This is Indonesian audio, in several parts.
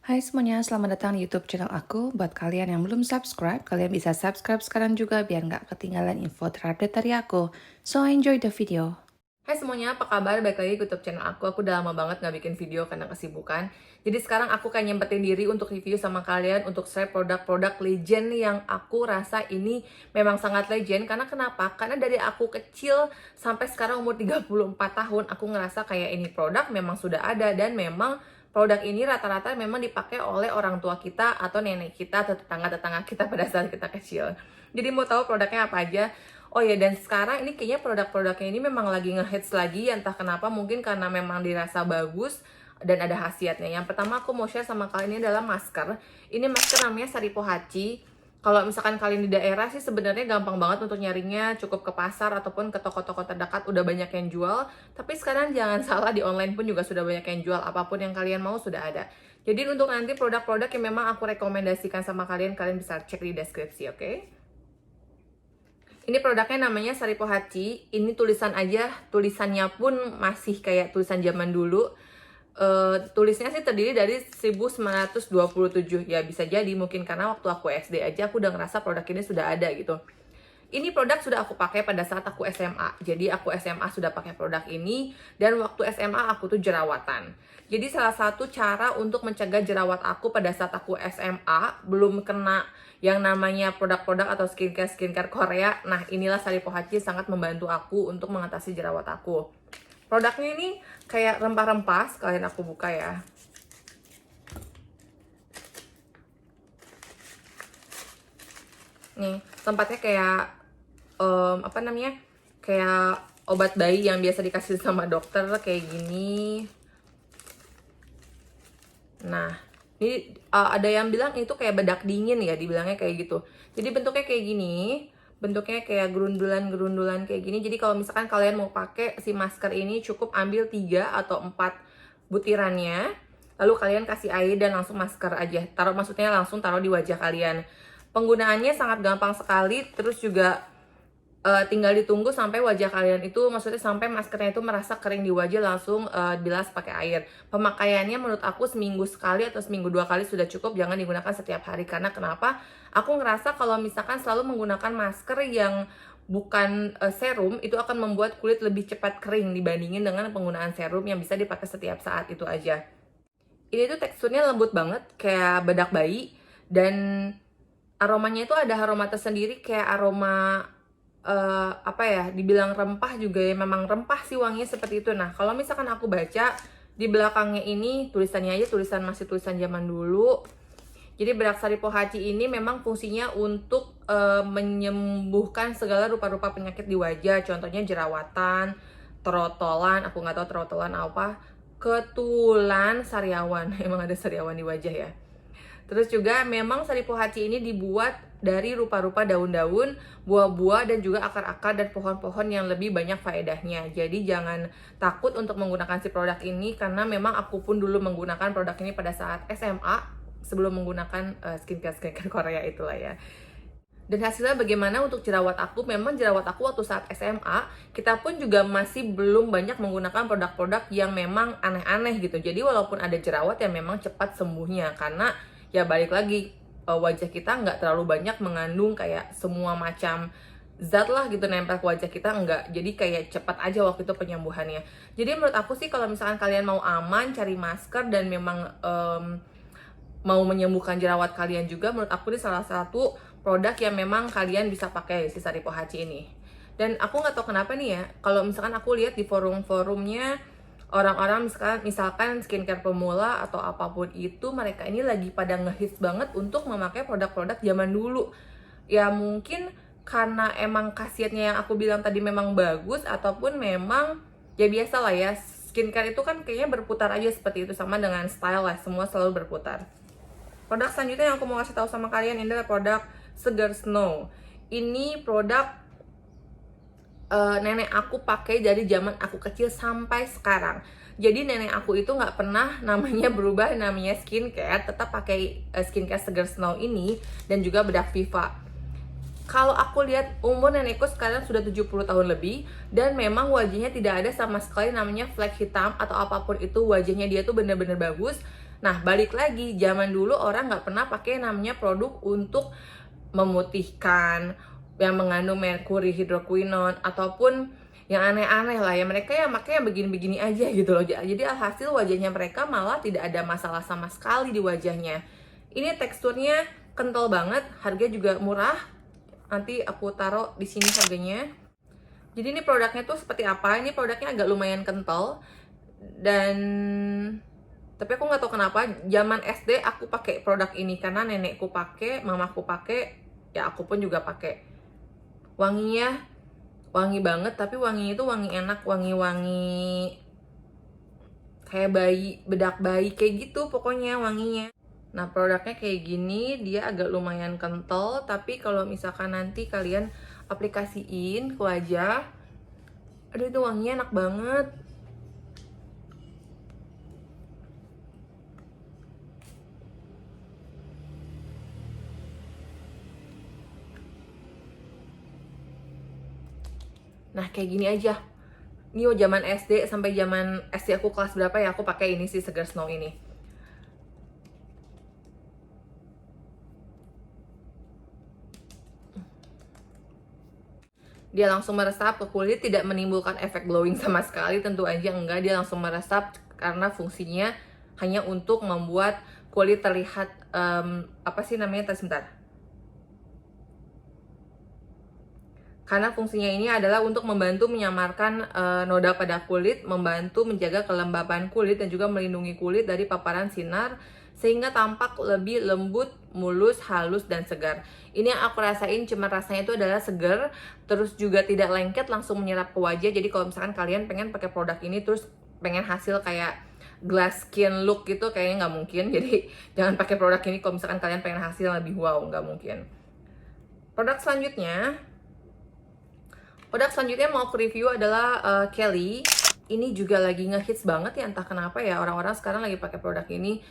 Hai semuanya, selamat datang di YouTube channel aku. Buat kalian yang belum subscribe, kalian bisa subscribe sekarang juga biar nggak ketinggalan info terupdate dari aku. So enjoy the video. Hai semuanya, apa kabar? Balik lagi ke YouTube channel aku. Aku udah lama banget nggak bikin video karena kesibukan. Jadi sekarang aku kayak nyempetin diri untuk review sama kalian untuk share produk-produk legend yang aku rasa ini memang sangat legend. Karena kenapa? Karena dari aku kecil sampai sekarang umur 34 tahun, aku ngerasa kayak ini produk memang sudah ada dan memang produk ini rata-rata memang dipakai oleh orang tua kita atau nenek kita atau tetangga-tetangga kita pada saat kita kecil. Jadi mau tahu produknya apa aja? Oh ya, dan sekarang ini kayaknya produk-produknya ini memang lagi ngehits lagi, entah kenapa, mungkin karena memang dirasa bagus dan ada khasiatnya. Yang pertama aku mau share sama kalian ini adalah masker. Ini masker namanya Saripo Hachi. Kalau misalkan kalian di daerah sih sebenarnya gampang banget untuk nyarinya, cukup ke pasar ataupun ke toko-toko terdekat udah banyak yang jual. Tapi sekarang jangan salah, di online pun juga sudah banyak yang jual, apapun yang kalian mau sudah ada. Jadi untuk nanti produk-produk yang memang aku rekomendasikan sama kalian, kalian bisa cek di deskripsi, oke? Ini produknya namanya Saripo Hachi. Ini tulisan aja, tulisannya pun masih kayak tulisan zaman dulu. Tulisnya sih terdiri dari 1927. Ya bisa jadi mungkin karena waktu aku SD aja aku udah ngerasa produk ini sudah ada gitu. Ini produk sudah aku pakai pada saat aku SMA. Jadi aku SMA sudah pakai produk ini dan waktu SMA aku tuh jerawatan. Jadi salah satu cara untuk mencegah jerawat aku pada saat aku SMA belum kena yang namanya produk-produk atau skincare Korea. Nah, inilah Saripo Hachi sangat membantu aku untuk mengatasi jerawat aku. Produknya ini kayak rempah-rempah, sekalian aku buka ya. Nih, tempatnya kayak apa namanya? Kayak obat bayi yang biasa dikasih sama dokter kayak gini. Nah, ini ada yang bilang itu kayak bedak dingin ya, dibilangnya kayak gitu. Jadi bentuknya kayak gini, bentuknya kayak gerundulan-gerundulan kayak gini. Jadi kalau misalkan kalian mau pakai si masker ini, cukup ambil 3 atau 4 butirannya, lalu kalian kasih air dan langsung masker aja. Maksudnya langsung taruh di wajah kalian. Penggunaannya sangat gampang sekali, terus juga tinggal ditunggu sampai wajah kalian itu, maksudnya sampai maskernya itu merasa kering di wajah, langsung bilas pakai air. Pemakaiannya menurut aku seminggu sekali atau seminggu 2 kali sudah cukup, jangan digunakan setiap hari. Karena kenapa? Aku ngerasa kalau misalkan selalu menggunakan masker yang bukan serum, itu akan membuat kulit lebih cepat kering dibandingin dengan penggunaan serum yang bisa dipakai setiap saat itu aja. Ini tuh teksturnya lembut banget, kayak bedak bayi, dan aromanya itu ada aroma tersendiri, kayak aroma apa ya, dibilang rempah juga ya, memang rempah sih wanginya seperti itu. Nah, kalau misalkan aku baca di belakangnya ini tulisannya aja masih tulisan zaman dulu. Jadi bedak Saripo Hachi ini memang fungsinya untuk menyembuhkan segala rupa-rupa penyakit di wajah, contohnya jerawatan, terotolan, aku nggak tahu terotolan apa, ketulan sariawan, emang ada sariawan di wajah ya. Terus juga memang Saripo Hachi ini dibuat dari rupa-rupa daun-daun, buah-buah, dan juga akar-akar dan pohon-pohon yang lebih banyak faedahnya. Jadi jangan takut untuk menggunakan si produk ini, karena memang aku pun dulu menggunakan produk ini pada saat SMA sebelum menggunakan skincare Korea itulah ya. Dan hasilnya bagaimana untuk jerawat aku? Memang jerawat aku waktu saat SMA, kita pun juga masih belum banyak menggunakan produk-produk yang memang aneh-aneh gitu. Jadi walaupun ada jerawat yang memang cepat sembuhnya, karena ya balik lagi, wajah kita nggak terlalu banyak mengandung kayak semua macam zat lah gitu nempel ke wajah kita, enggak. Jadi kayak cepat aja waktu itu penyembuhannya. Jadi menurut aku sih kalau misalkan kalian mau aman, cari masker dan memang mau menyembuhkan jerawat kalian juga, menurut aku ini salah satu produk yang memang kalian bisa pakai, si Saripo Hachi ini. Dan aku nggak tahu kenapa nih ya, kalau misalkan aku lihat di forum-forumnya orang-orang misalkan skincare pemula atau apapun itu, mereka ini lagi pada ngehits banget untuk memakai produk-produk zaman dulu. Ya mungkin karena emang khasiatnya yang aku bilang tadi memang bagus, ataupun memang ya biasa lah ya, skincare itu kan kayaknya berputar aja seperti itu, sama dengan style lah, semua selalu berputar. Produk selanjutnya yang aku mau kasih tahu sama kalian ini adalah produk Segar Snow. Ini produk nenek aku pakai dari zaman aku kecil sampai sekarang. Jadi nenek aku itu nggak pernah namanya berubah, namanya skincare, tetap pakai skincare Segar Snow ini dan juga bedak Viva. Kalau aku lihat umur nenekku sekarang sudah 70 tahun lebih, dan memang wajahnya tidak ada sama sekali namanya flek hitam atau apapun itu. Wajahnya dia tuh bener-bener bagus. Nah, balik lagi, zaman dulu orang nggak pernah pakai namanya produk untuk memutihkan, yang mengandung merkuri, hidroquinone, ataupun yang aneh-aneh lah ya. Mereka yang pakai yang begini-begini aja gitu loh. Jadi alhasil wajahnya mereka malah tidak ada masalah sama sekali di wajahnya. Ini teksturnya kental banget, harga juga murah. Nanti aku taruh di sini harganya. Jadi ini produknya tuh seperti apa? Ini produknya agak lumayan kental, dan tapi aku nggak tahu kenapa zaman SD aku pakai produk ini karena nenekku pakai, mamaku pakai, ya aku pun juga pakai. Wanginya wangi banget, tapi wanginya itu wangi enak, wangi-wangi kayak bayi, bedak bayi kayak gitu pokoknya wanginya. Nah, produknya kayak gini, dia agak lumayan kental, tapi kalau misalkan nanti kalian aplikasiin ke wajah, aduh itu wanginya enak banget. Nah, kayak gini aja. Ini zaman SD sampai zaman SD aku kelas berapa ya, aku pakai ini sih, Segar Snow ini. Dia langsung meresap ke kulit, tidak menimbulkan efek glowing sama sekali, tentu aja enggak. Dia langsung meresap karena fungsinya hanya untuk membuat kulit terlihat apa sih namanya, sebentar. Karena fungsinya ini adalah untuk membantu menyamarkan noda pada kulit, membantu menjaga kelembapan kulit, dan juga melindungi kulit dari paparan sinar sehingga tampak lebih lembut, mulus, halus, dan segar. Ini yang aku rasain, cuma rasanya itu adalah segar, terus juga tidak lengket, langsung menyerap ke wajah. Jadi kalau misalkan kalian pengen pakai produk ini terus pengen hasil kayak glass skin look gitu, kayaknya nggak mungkin. Jadi jangan pakai produk ini kalau misalkan kalian pengen hasil yang lebih wow, nggak mungkin. Produk selanjutnya mau aku review adalah Kelly. Ini juga lagi ngehits banget ya, entah kenapa ya, orang-orang sekarang lagi pakai produk ini.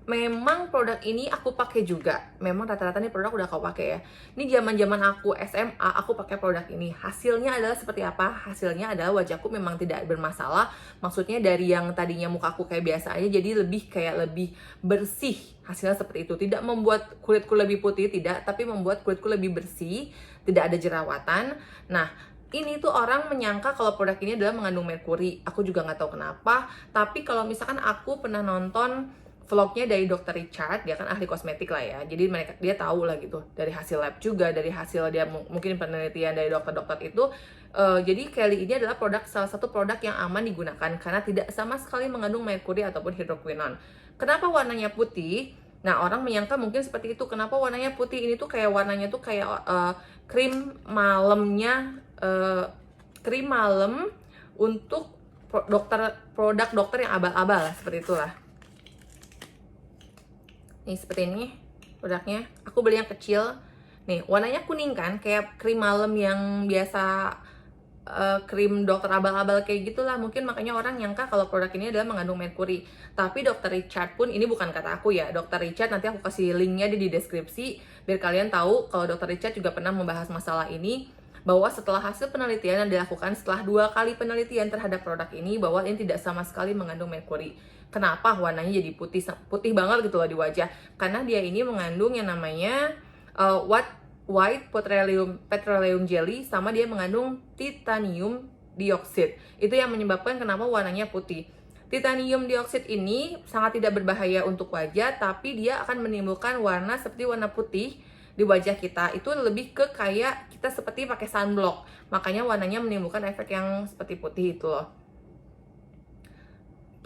Memang produk ini aku pakai juga. Memang rata-rata nih produk udah aku pakai ya. Ini zaman-zaman aku SMA, aku pakai produk ini. Hasilnya adalah seperti apa? Hasilnya adalah wajahku memang tidak bermasalah. Maksudnya dari yang tadinya muka aku kayak biasa aja, jadi lebih bersih. Hasilnya seperti itu. Tidak membuat kulitku lebih putih, tidak, tapi membuat kulitku lebih bersih, tidak ada jerawatan. Nah, ini tuh orang menyangka kalau produk ini adalah mengandung merkuri. Aku juga nggak tahu kenapa. Tapi kalau misalkan aku pernah nonton vlognya dari Dr. Richard, dia kan ahli kosmetik lah ya. Jadi dia tahu lah gitu dari hasil lab juga, dari hasil dia mungkin penelitian dari dokter-dokter itu. Jadi Kelly ini adalah salah satu produk yang aman digunakan karena tidak sama sekali mengandung merkuri ataupun hidroquinone. Kenapa warnanya putih? Nah, orang menyangka mungkin seperti itu. Kenapa warnanya putih? Ini tuh kayak warnanya tuh kayak krim malam untuk produk dokter yang abal-abal lah, seperti itulah. Nih seperti ini produknya. Aku beli yang kecil. Nih warnanya kuning kan, kayak krim malam yang biasa, krim dokter abal-abal kayak gitulah. Mungkin makanya orang nyangka kalau produk ini adalah mengandung merkuri. Tapi Dr. Richard pun, ini bukan kata aku ya, Dr. Richard, nanti aku kasih linknya di deskripsi biar kalian tahu kalau Dr. Richard juga pernah membahas masalah ini, bahwa setelah hasil penelitian yang dilakukan setelah 2 kali penelitian terhadap produk ini, bahwa ini tidak sama sekali mengandung merkuri. Kenapa warnanya jadi putih banget gitu loh di wajah? Karena dia ini mengandung yang namanya white petroleum jelly, sama dia mengandung titanium dioxide. Itu yang menyebabkan kenapa warnanya putih. Titanium dioxide ini sangat tidak berbahaya untuk wajah, tapi dia akan menimbulkan warna seperti warna putih di wajah kita. Itu lebih ke kayak kita seperti pakai sunblock. Makanya warnanya menimbulkan efek yang seperti putih itu loh.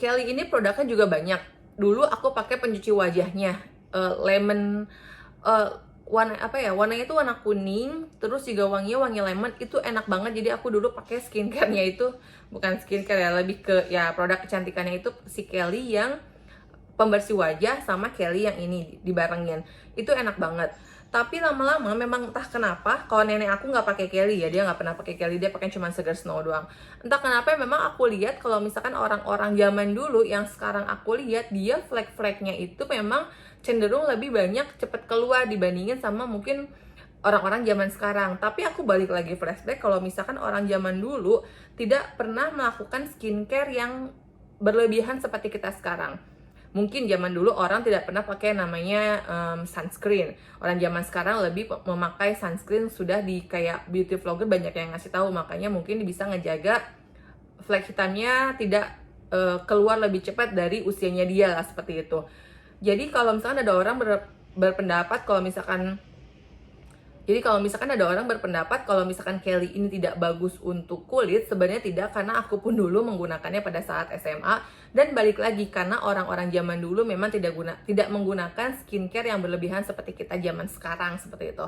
Kelly ini produknya juga banyak. Dulu aku pakai pencuci wajahnya lemon, warnanya itu warna kuning, terus juga wanginya wangi lemon, itu enak banget. Jadi aku dulu pakai skincare-nya itu, bukan skincare ya, lebih ke ya produk kecantikannya itu si Kelly yang pembersih wajah sama Kelly yang ini dibarengin. Itu enak banget. Tapi lama-lama memang entah kenapa, kalau nenek aku nggak pakai Kelly ya, dia nggak pernah pakai Kelly, dia pakai cuma Segar Snow doang. Entah kenapa memang aku lihat kalau misalkan orang-orang zaman dulu yang sekarang aku lihat, dia flek-fleknya itu memang cenderung lebih banyak cepet keluar dibandingin sama mungkin orang-orang zaman sekarang. Tapi aku balik lagi flashback, kalau misalkan orang zaman dulu tidak pernah melakukan skincare yang berlebihan seperti kita sekarang. Mungkin zaman dulu orang tidak pernah pakai namanya sunscreen. Orang zaman sekarang lebih memakai sunscreen, sudah di kayak beauty vlogger banyak yang ngasih tahu, makanya mungkin bisa ngejaga flek hitamnya tidak keluar lebih cepat dari usianya dia lah, seperti itu. Jadi kalau misalkan ada orang berpendapat kalau misalkan ada orang berpendapat kalau misalkan Kelly ini tidak bagus untuk kulit, sebenarnya tidak, karena aku pun dulu menggunakannya pada saat SMA. Dan balik lagi, karena orang-orang zaman dulu memang tidak menggunakan skincare yang berlebihan seperti kita zaman sekarang, seperti itu.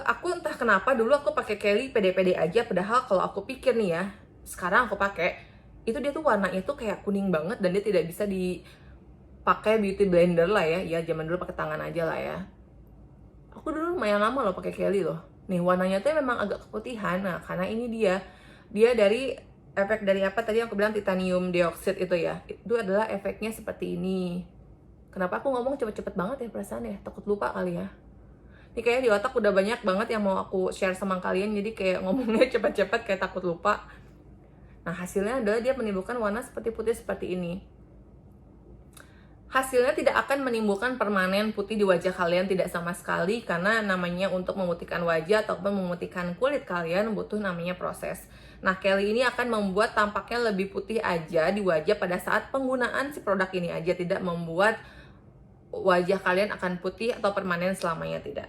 Aku entah kenapa dulu aku pakai Kelly pede-pede aja, padahal kalau aku pikir nih ya, sekarang aku pakai itu, dia tuh warnanya tuh kayak kuning banget dan dia tidak bisa dipakai beauty blender lah ya zaman dulu pakai tangan aja lah ya. Aku dulu lumayan lama loh pakai Kelly loh. Nih warnanya tuh memang agak keputihan. Nah karena ini dia dari efek dari apa tadi aku bilang, titanium dioxide itu ya. Itu adalah efeknya seperti ini. Kenapa aku ngomong cepet-cepet banget ya perasaan ya? Takut lupa kali ya. Ini kayaknya di otak udah banyak banget yang mau aku share sama kalian. Jadi kayak ngomongnya cepet-cepet kayak takut lupa. Nah hasilnya adalah dia menimbulkan warna seperti putih seperti ini. Hasilnya tidak akan menimbulkan permanen putih di wajah kalian, tidak sama sekali, karena namanya untuk memutihkan wajah ataupun memutihkan kulit kalian butuh namanya proses. Nah, Kelly ini akan membuat tampaknya lebih putih aja di wajah pada saat penggunaan si produk ini aja, tidak membuat wajah kalian akan putih atau permanen selamanya, tidak.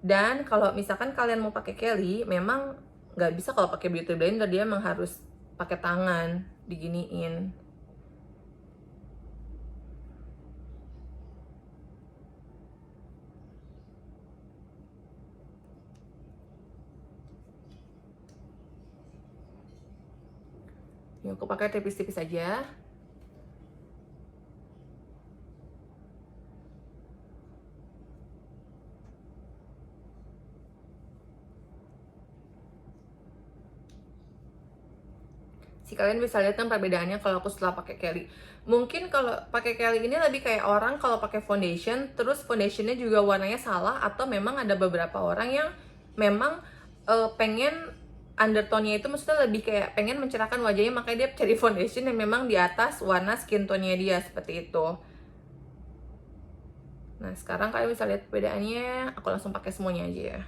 Dan kalau misalkan kalian mau pakai Kelly, memang nggak bisa kalau pakai beauty blender, dia memang harus pakai tangan, diginiin. Ini aku pakai tipis-tipis aja. Si kalian bisa lihat kan perbedaannya kalau aku setelah pakai Kelly. Mungkin kalau pakai Kelly ini lebih kayak orang kalau pakai foundation, terus foundationnya juga warnanya salah, atau memang ada beberapa orang yang memang pengen undertone-nya itu, maksudnya lebih kayak pengen mencerahkan wajahnya, makanya dia cari foundation yang memang di atas warna skin tone-nya dia, seperti itu. Nah sekarang kalian bisa lihat perbedaannya. Aku langsung pakai semuanya aja ya.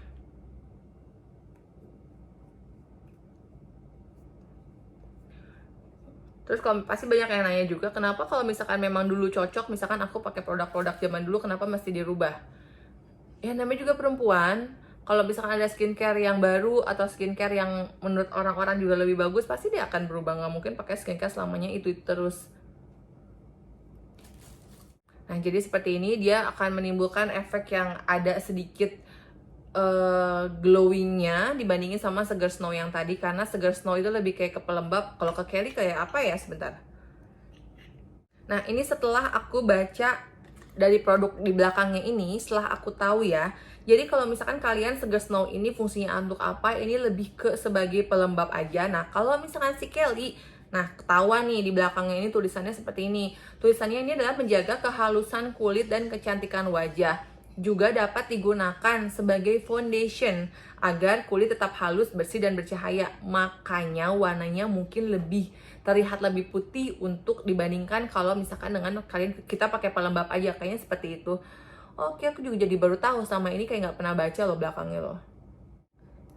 Terus kalau pasti banyak yang nanya juga, kenapa kalau misalkan memang dulu cocok, misalkan aku pakai produk-produk zaman dulu, kenapa mesti dirubah? Ya namanya juga perempuan, kalau misalkan ada skincare yang baru atau skincare yang menurut orang-orang juga lebih bagus, pasti dia akan berubah. Nggak mungkin pakai skincare selamanya itu terus. Nah jadi seperti ini, dia akan menimbulkan efek yang ada sedikit glowingnya dibandingin sama Seger Snow yang tadi, karena Seger Snow itu lebih kayak ke pelembab. Kalau ke Kelly kayak apa ya, sebentar. Nah ini setelah aku baca dari produk di belakangnya ini, setelah aku tahu ya. Jadi kalau misalkan kalian Seger Snow ini fungsinya untuk apa, ini lebih ke sebagai pelembab aja. Nah kalau misalkan si Kelly, nah ketahuan nih di belakangnya ini tulisannya seperti ini. Tulisannya ini adalah menjaga kehalusan kulit dan kecantikan wajah. Juga dapat digunakan sebagai foundation agar kulit tetap halus, bersih, dan bercahaya. Makanya warnanya mungkin terlihat lebih putih untuk dibandingkan kalau misalkan dengan kita pakai pelembab aja, kayaknya seperti itu. Oke, aku juga jadi baru tahu, sama ini kayak nggak pernah baca loh belakangnya loh.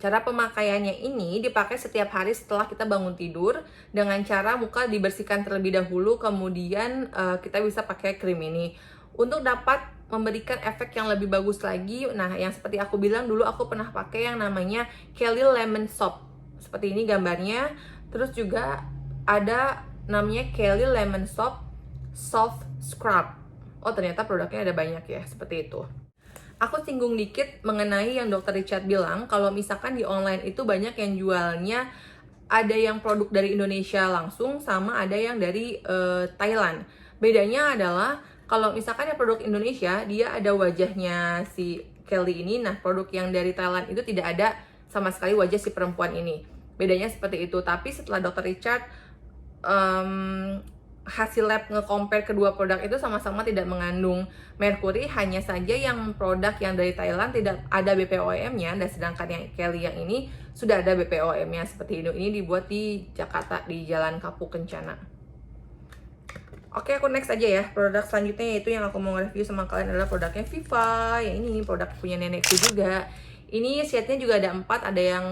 Cara pemakaiannya ini dipakai setiap hari setelah kita bangun tidur, dengan cara muka dibersihkan terlebih dahulu, kemudian kita bisa pakai krim ini untuk dapat memberikan efek yang lebih bagus lagi. Nah, yang seperti aku bilang dulu, aku pernah pakai yang namanya Kelly Lemon Soap. Seperti ini gambarnya. Terus juga ada namanya Kelly Lemon Soap Soft Scrub. Oh, ternyata produknya ada banyak ya, seperti itu. Aku singgung dikit mengenai yang Dr. Richard bilang, kalau misalkan di online itu banyak yang jualnya, ada yang produk dari Indonesia langsung, sama ada yang dari Thailand. Bedanya adalah, kalau misalkan yang produk Indonesia, dia ada wajahnya si Kelly ini. Nah, produk yang dari Thailand itu tidak ada sama sekali wajah si perempuan ini. Bedanya seperti itu. Tapi setelah Dr. Richard hasil lab nge-compare kedua produk itu, sama-sama tidak mengandung merkuri. Hanya saja yang produk yang dari Thailand tidak ada BPOM-nya, dan sedangkan yang Kelly yang ini sudah ada BPOM-nya seperti ini. Ini dibuat di Jakarta, di Jalan Kapuk Kencana. Oke, aku next aja ya. Produk selanjutnya yaitu yang aku mau review sama kalian adalah produknya Viva. Yang ini produk punya nenekku juga. Ini shade-nya juga ada 4, ada yang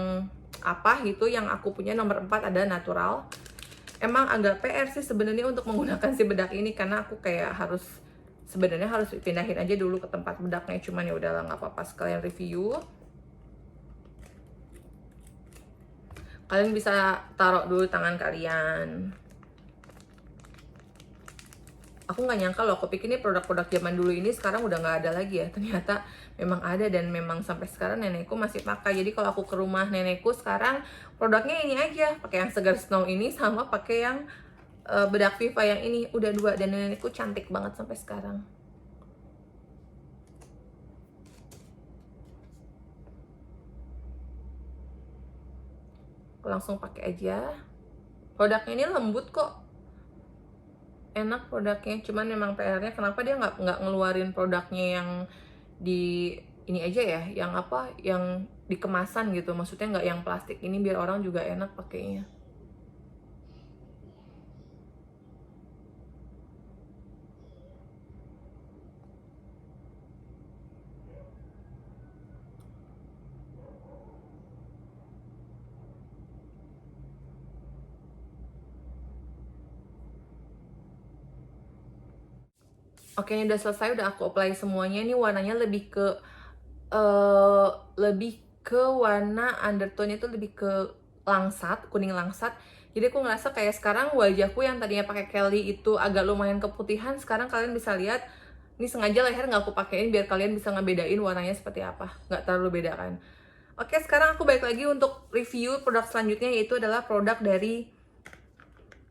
apa gitu. Yang aku punya nomor 4 ada natural. Emang agak PR sih sebenarnya untuk menggunakan si bedak ini, karena aku kayak sebenarnya harus pindahin aja dulu ke tempat bedaknya. Cuman ya udahlah, nggak apa-apa sekalian review. Kalian bisa taruh dulu tangan kalian. Aku nggak nyangka loh, aku pikir ini produk-produk zaman dulu ini sekarang udah nggak ada lagi ya. Ternyata memang ada, dan memang sampai sekarang nenekku masih pakai. Jadi kalau aku ke rumah nenekku sekarang, produknya ini aja, pakai yang Segar Snow ini sama pakai yang bedak Viva yang ini. Udah 2, dan nenekku cantik banget sampai sekarang. Aku langsung pakai aja. Produknya ini lembut kok, enak produknya. Cuman memang PR-nya kenapa dia nggak ngeluarin produknya yang di ini aja ya, yang apa, yang di kemasan gitu, maksudnya nggak yang plastik ini, biar orang juga enak pakainya. Oke, ini udah selesai, udah aku apply semuanya. Ini warnanya eh lebih ke warna undertone itu lebih ke langsat, kuning langsat. Jadi aku ngerasa kayak sekarang wajahku yang tadinya pakai Kelly itu agak lumayan keputihan, sekarang kalian bisa lihat ini sengaja leher nggak aku pakein biar kalian bisa ngebedain warnanya seperti apa, nggak terlalu beda kan. Oke, sekarang aku balik lagi untuk review produk selanjutnya, yaitu adalah produk dari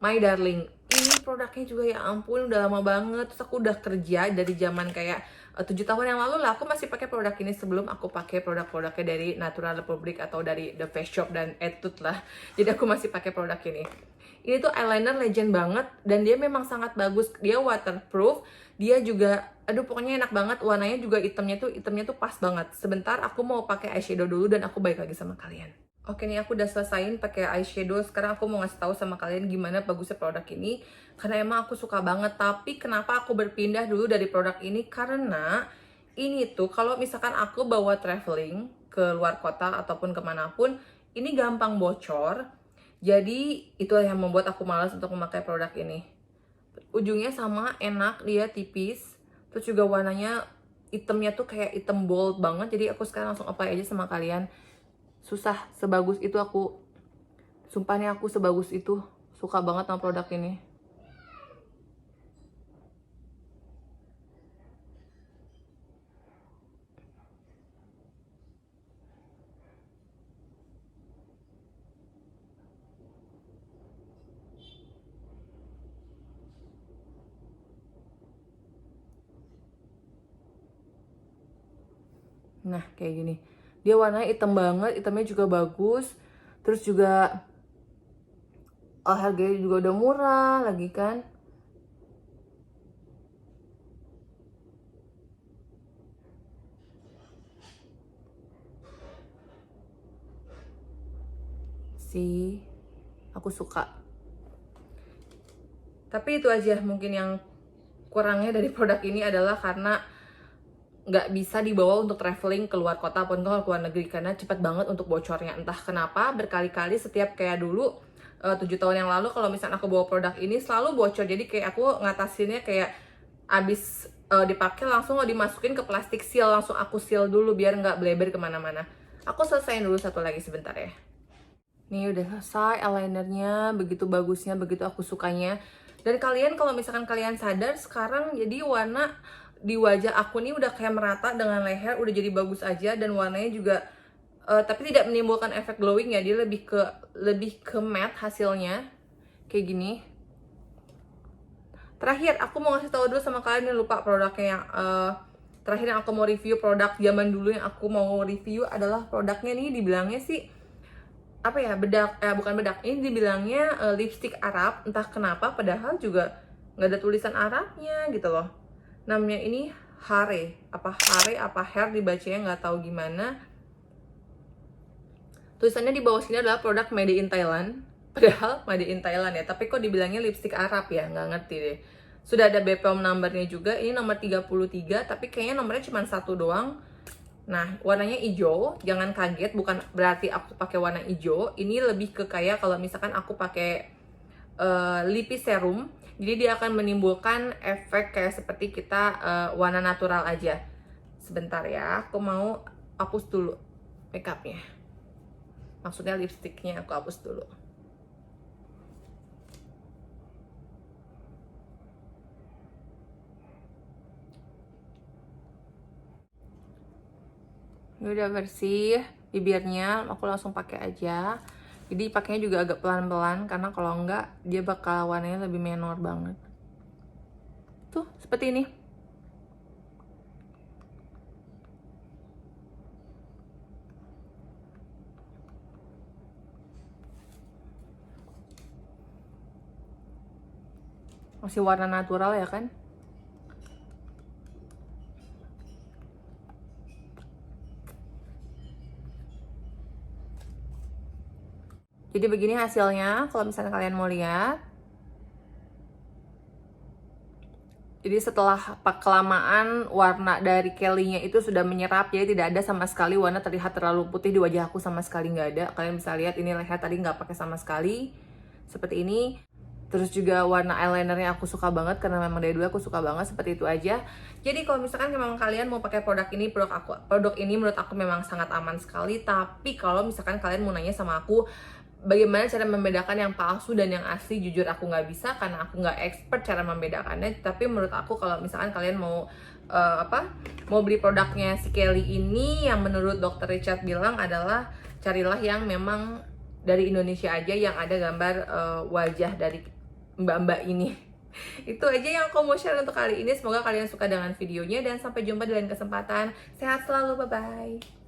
My Darling. Ini produknya juga ya ampun udah lama banget. Terus aku udah kerja dari zaman kayak 7 tahun yang lalu lah. Aku masih pakai produk ini sebelum aku pakai produk-produknya dari Natural Republic atau dari The Face Shop dan Etude lah. Jadi aku masih pakai produk ini. Ini tuh eyeliner legend banget, dan dia memang sangat bagus. Dia waterproof. Dia juga, aduh pokoknya enak banget. Warnanya juga hitamnya tuh pas banget. Sebentar aku mau pakai eyeshadow dulu dan aku balik lagi sama kalian. Oke nih, aku udah selesaiin pakai eyeshadow. Sekarang aku mau ngasih tahu sama kalian gimana bagusnya produk ini. Karena emang aku suka banget. Tapi kenapa aku berpindah dulu dari produk ini? Karena ini tuh kalau misalkan aku bawa traveling ke luar kota ataupun kemanapun, ini gampang bocor. Jadi itu yang membuat aku malas untuk memakai produk ini. Ujungnya sama, enak, dia tipis. Terus juga warnanya hitamnya tuh kayak hitam bold banget. Jadi aku sekarang langsung apply aja sama kalian. Susah sebagus itu aku, sumpahnya aku sebagus itu, suka banget sama produk ini. Nah kayak gini, dia warnanya hitam banget, hitamnya juga bagus. Terus juga harganya juga udah murah lagi kan. Sih, aku suka. Tapi itu aja mungkin yang kurangnya dari produk ini adalah karena nggak bisa dibawa untuk traveling ke luar kota ataupun ke luar negeri, karena cepat banget untuk bocornya. Entah kenapa berkali-kali setiap kayak dulu 7 tahun yang lalu kalau misalnya aku bawa produk ini selalu bocor. Jadi kayak aku ngatasinnya kayak abis dipakai langsung dimasukin ke plastik seal, langsung aku seal dulu biar nggak bleber kemana-mana. Aku selesaiin dulu satu lagi sebentar ya. Nih udah selesai eyelinernya, begitu bagusnya, begitu aku sukanya. Dan kalian kalau misalkan kalian sadar sekarang jadi warna di wajah aku nih udah kayak merata dengan leher, udah jadi bagus aja, dan warnanya juga tapi tidak menimbulkan efek glowing ya, dia lebih ke matte hasilnya kayak gini. Terakhir aku mau ngasih tahu dulu sama kalian, yang lupa produknya yang terakhir yang aku mau review, produk zaman dulu yang aku mau review adalah produknya nih, dibilangnya sih apa ya, bedak, bukan bedak, ini dibilangnya lipstick Arab, entah kenapa padahal juga nggak ada tulisan Arabnya gitu loh. Namanya ini Hare apa Hair dibacanya, nggak tahu gimana. Tulisannya di bawah sini adalah produk made in Thailand, padahal made in Thailand ya, tapi kok dibilangnya lipstick Arab ya, nggak ngerti deh. Sudah ada BPOM numbernya juga. Ini nomor 33, tapi kayaknya nomornya cuma satu doang. Nah, warnanya hijau. Jangan kaget, bukan berarti aku pakai warna hijau. Ini lebih ke kayak kalau misalkan aku pakai lipis serum. Jadi dia akan menimbulkan efek kayak seperti kita warna natural aja. Sebentar ya, aku mau hapus dulu makeupnya. Maksudnya lipstiknya aku hapus dulu. Ini udah bersih bibirnya, aku langsung pakai aja. Jadi pakainya juga agak pelan-pelan karena kalau enggak dia bakal warnanya lebih menor banget. Tuh, seperti ini. Masih warna natural ya kan? Jadi begini hasilnya kalau misalnya kalian mau lihat. Jadi setelah kelamaan warna dari Kelly-nya itu sudah menyerap, jadi tidak ada sama sekali warna terlihat terlalu putih di wajah aku, sama sekali nggak ada. Kalian bisa lihat ini leher tadi nggak pakai sama sekali, seperti ini. Terus juga warna eyelinernya aku suka banget karena memang dari dulu aku suka banget, seperti itu aja. Jadi kalau misalkan memang kalian mau pakai produk ini, produk ini menurut aku memang sangat aman sekali. Tapi kalau misalkan kalian mau nanya sama aku bagaimana cara membedakan yang palsu dan yang asli, jujur aku nggak bisa karena aku nggak expert cara membedakannya. Tapi menurut aku kalau misalkan kalian mau mau beli produknya si Kelly ini, yang menurut Dr. Richard bilang adalah carilah yang memang dari Indonesia aja, yang ada gambar wajah dari mbak-mbak ini. Itu aja yang aku mau share untuk kali ini. Semoga kalian suka dengan videonya dan sampai jumpa di lain kesempatan. Sehat selalu, bye-bye.